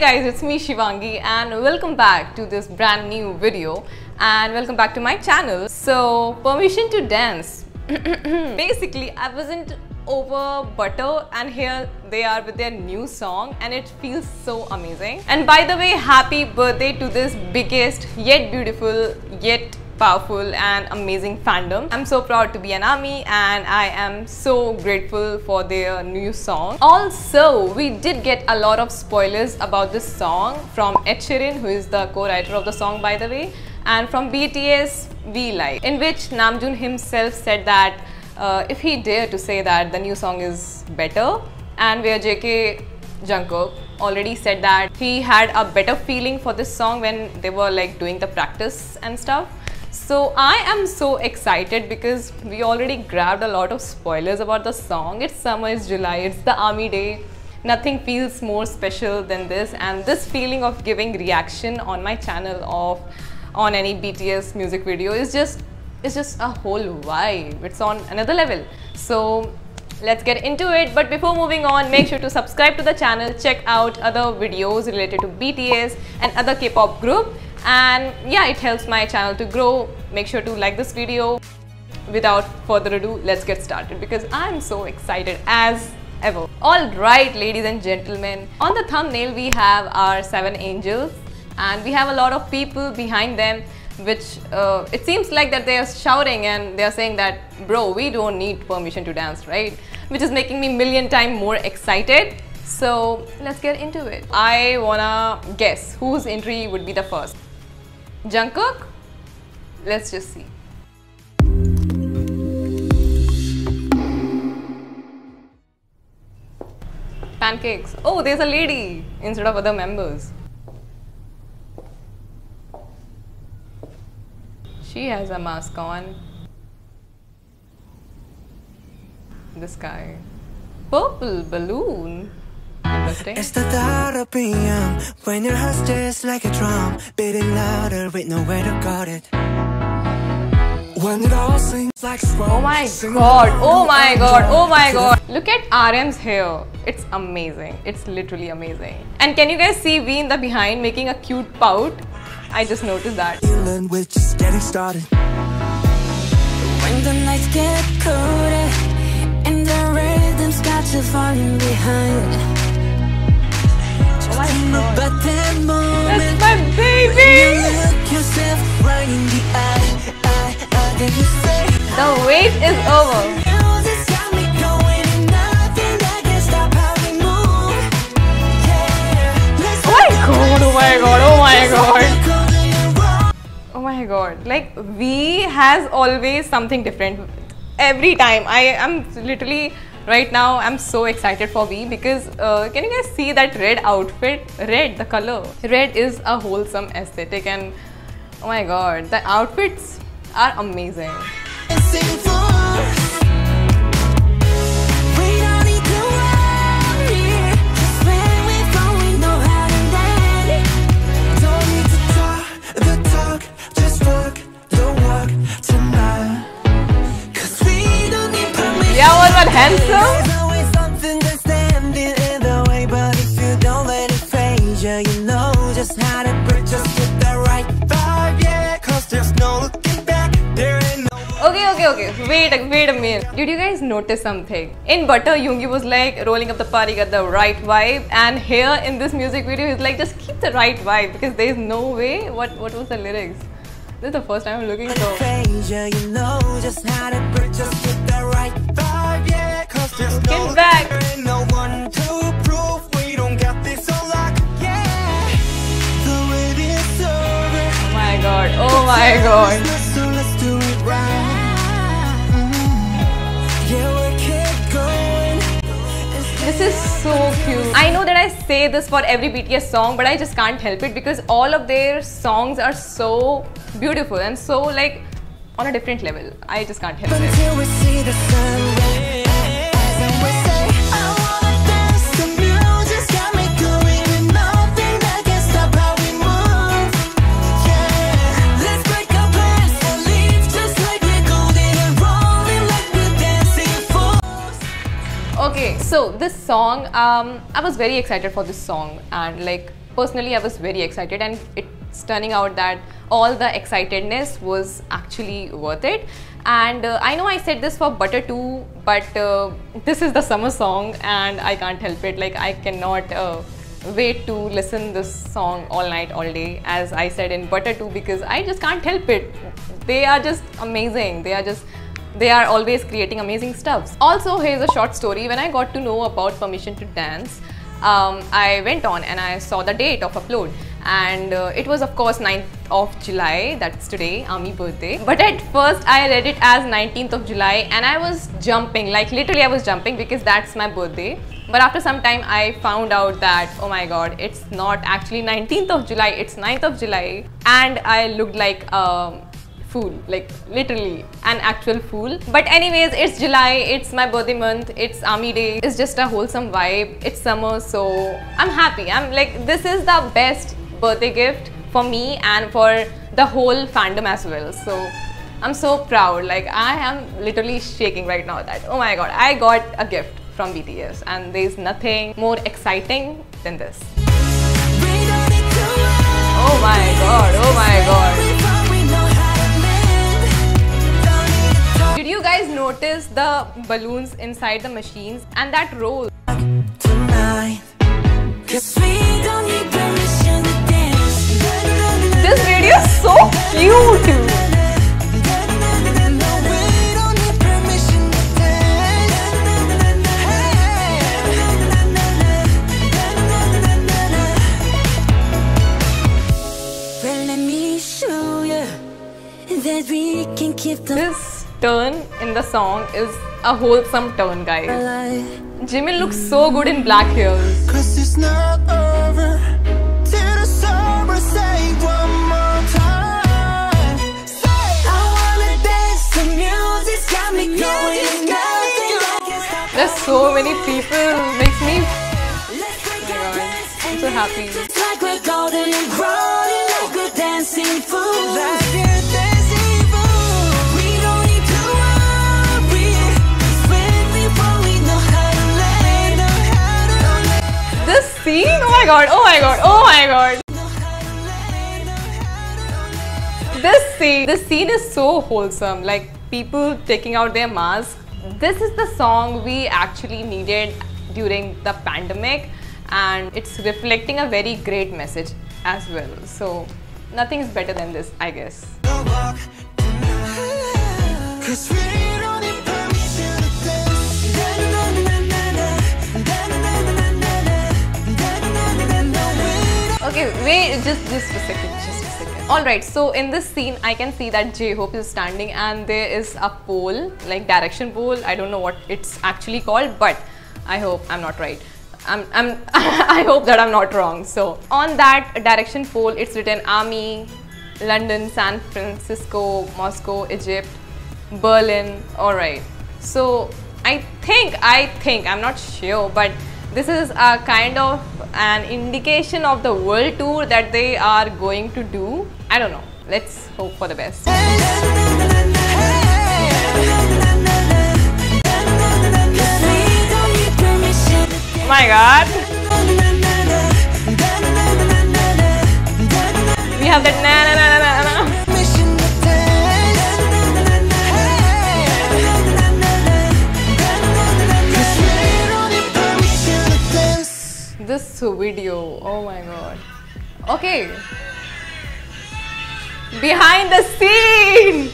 guys, it's me Shivangi and welcome back to this brand new video and welcome back to my channel. So, Permission to Dance. Basically, I wasn't over butter and here they are with their new song and it feels so amazing. And by the way, happy birthday to this biggest yet beautiful yet powerful and amazing fandom. I'm so proud to be an ARMY and I am so grateful for their new song. Also, we did get a lot of spoilers about this song from Ed Sheeran, who is the co-writer of the song by the way, and from BTS V-Live, in which Namjoon himself said that if he dared to say that the new song is better, and where JK Jungkook already said that he had a better feeling for this song when they were like doing the practice and stuff. So I am so excited because we already grabbed a lot of spoilers about the song. It's summer, it's July, it's the ARMY day. Nothing feels more special than this, and this feeling of giving reaction on my channel on any BTS music video is just a whole vibe. It's on another level. So let's get into it. But before moving on, make sure to subscribe to the channel, check out other videos related to BTS and other K-pop group. And yeah, it helps my channel to grow. Make sure to like this video. Without further ado, let's get started because I'm so excited as ever. Alright, ladies and gentlemen, on the thumbnail we have our 7 angels and we have a lot of people behind them, which it seems like that they are shouting and they are saying that, bro, we don't need permission to dance, right? Which is making me million times more excited. So let's get into it. I wanna guess whose entry would be the first. Jungkook? Let's just see. Pancakes. Oh, there's a lady instead of other members. She has a mask on. This guy. Purple balloon. Interesting. It's the thought of PM when your heart just like a drum, beating louder with nowhere to guard it. When it all seems like oh my god, oh my god, oh my god. Look at RM's hair. It's amazing. It's literally amazing. And can you guys see V in the behind making a cute pout? I just noticed that. We're just getting started. When the nights get colder and the rhythm's got you falling behind. Oh my god. But that moment, that's my baby! you look yourself right in the eye, then you say, the wait is over. music's got me going and nothing that can stop how we move. Yeah, let's Oh my god, oh my god, oh my god. Oh my god, like V has always something different. Every time I am literally right now I'm so excited for V because can you guys see that red outfit? Red, the color. Red is a wholesome aesthetic and oh my god, the outfits are amazing. sing for us. We don't need to worry, 'cause when we fall we know how to land. Don't need to talk the talk, just walk the walk tonight. 'Cause we don't need permission. Yeah, was that handsome? There's always something that's standing in the way, but if you don't let it phase you, you know just how to break, just get the right vibe, yeah. 'Cause there's no looking back, there ain't no. Okay. Wait a minute. Did you guys notice something? In Butter, Yoongi was like rolling up the party, got the right vibe, and here in this music video, he's like just keep the right vibe because there is no way. What was the lyrics? This is the first time I'm looking so. You know just how to break, just get the right vibe, yeah. 'Cause there's Get no back. there ain't no one to prove we don't got this on lock, yeah. The wait is over. Oh my god, oh my god. So let's do it right. Yeah, we keep going. This is so cute. I know that I say this for every BTS song, but I just can't help it because all of their songs are so beautiful and so like on a different level. I just can't help it. Until we see the sun rise, and we say, I wanna dance. The music's got me going and nothing that can stop how we move. Yeah, let's break our plans and leave just like we're golden and rolling like we're dancing fools. Okay, so this song, I was very excited for this song and like personally I was very excited, and it's turning out that all the excitedness was actually worth it. And I know I said this for Butter 2, but this is the summer song and I can't help it. Like, I cannot wait to listen this song all night, all day, as I said in Butter 2, because I just can't help it. They are just amazing. They are always creating amazing stuff. Also, here's a short story. When I got to know about Permission to Dance, I went on and I saw the date of upload, and it was of course 9th of July, that's today, Ami birthday. But at first I read it as 19th of July and I was jumping, like literally I was jumping, because that's my birthday. But after some time I found out that, oh my god, it's not actually 19th of July, it's 9th of July. And I looked like fool, like literally an actual fool. But anyways, it's July, it's my birthday month, it's Army Day, it's just a wholesome vibe, it's summer, so I'm happy. I'm like, this is the best birthday gift for me and for the whole fandom as well. So I'm so proud, like I am literally shaking right now that, oh my god, I got a gift from BTS, and there's nothing more exciting than this. Oh my god, oh my god. Did you guys notice the balloons inside the machines and that roll? Tonight, 'cause we don't need permission to dance. This video is so cute! No, we don't need permission to dance. Well, let me show you that we can keep the This turn in the song is a wholesome turn, guys. light. Jimin looks so good in black heels. 'Cause it's not over till the summer. Say one more time. Say, I wanna dance. The music's got me going. Nothing I can stop. There's so many people, makes me, Let's break oh our my god, dance I'm and so happy. it's like we're golden and growing, like we're dancing fools. Like we're dancing fools. We don't need to worry. 'Cause when we fall, we know how to let, know how to let. This scene, oh my god, oh my god, oh my god. This scene is so wholesome, like people taking out their masks. This is the song we actually needed during the pandemic, and it's reflecting a very great message as well. So nothing is better than this, I guess. 'Cause we don't need permission to dance. Okay, wait, just a second, Alright, so in this scene, I can see that J-Hope is standing and there is a pole, like direction pole. I don't know what it's actually called, but I hope I'm not right. I hope that I'm not wrong. So on that direction pole, it's written Army, London, San Francisco, Moscow, Egypt, Berlin. Alright, so I think, I'm not sure, but this is a kind of an indication of the world tour that they are going to do. I don't know. Let's hope for the best. Oh my god. We have that na na na na na na. This video, oh my god. Okay, behind the scene.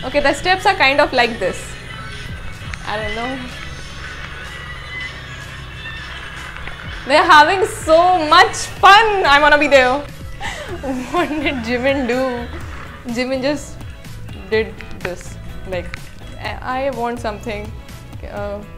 Okay, the steps are kind of like this. I don't know. They're having so much fun. I wanna be there. What did Jimin do? Jimin just did this. Like, I want something.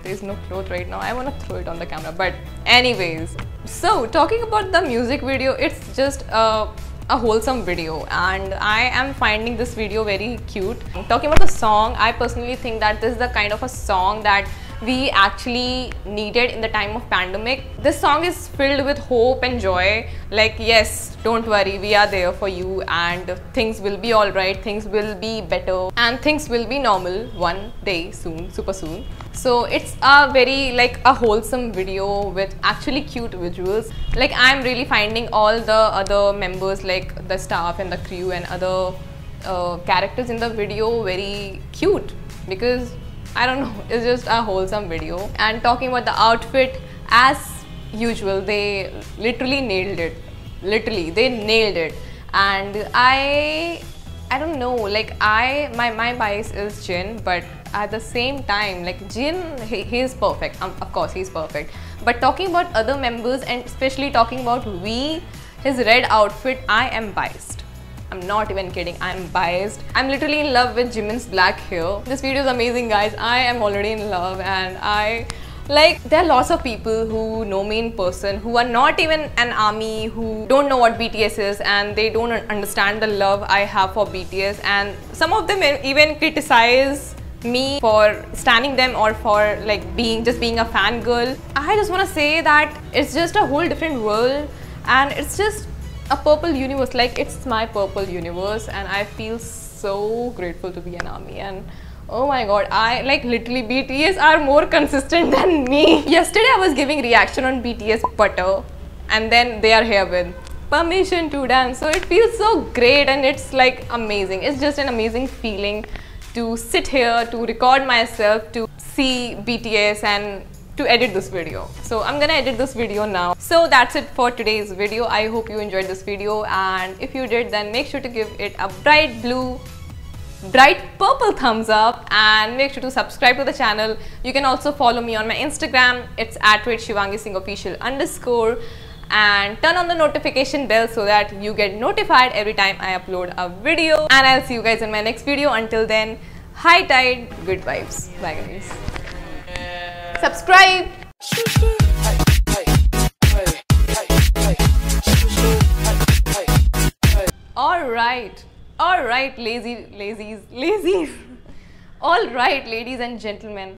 There's no cloth right now. I want to throw it on the camera, but anyways, so talking about the music video, it's just a wholesome video, and I am finding this video very cute. Talking about the song, I personally think that this is the kind of a song that we actually needed in the time of pandemic. This song is filled with hope and joy. Like, yes, don't worry, we are there for you, and things will be alright, things will be better, and things will be normal one day soon, super soon. So it's a very like a wholesome video with actually cute visuals. Like, I'm really finding all the other members, like the staff and the crew and other characters in the video very cute, because I don't know, it's just a wholesome video. And talking about the outfit, as usual, they literally nailed it. Literally, they nailed it. And I don't know, like my bias is Jin, but at the same time, like Jin, he is perfect. Of course, he's perfect. But talking about other members, and especially talking about V, his red outfit, I am biased. I'm not even kidding, I'm biased. I'm literally in love with Jimin's black hair. This video is amazing, guys. I am already in love, and there are lots of people who know me in person who are not even an ARMY, who don't know what BTS is, and they don't understand the love I have for BTS, and some of them even criticize me for standing them or for like being a fangirl. I just want to say that it's just a whole different world, and it's just a purple universe. Like, it's my purple universe, and I feel so grateful to be an ARMY. And oh my god, I like literally BTS are more consistent than me. Yesterday I was giving reaction on BTS Butter, and then they are here with Permission to Dance. So it feels so great, and it's like amazing. It's just an amazing feeling to sit here, to record myself, to see BTS, and to edit this video. So I'm gonna edit this video now. So that's it for today's video. I hope you enjoyed this video, and if you did, then make sure to give it a bright purple thumbs up, and make sure to subscribe to the channel. You can also follow me on my Instagram. It's @ShivangiSinghOfficial_, and turn on the notification bell so that you get notified every time I upload a video. And I'll see you guys in my next video. Until then, high tide, good vibes. Bye guys. Subscribe. All right, lazies. All right, ladies and gentlemen.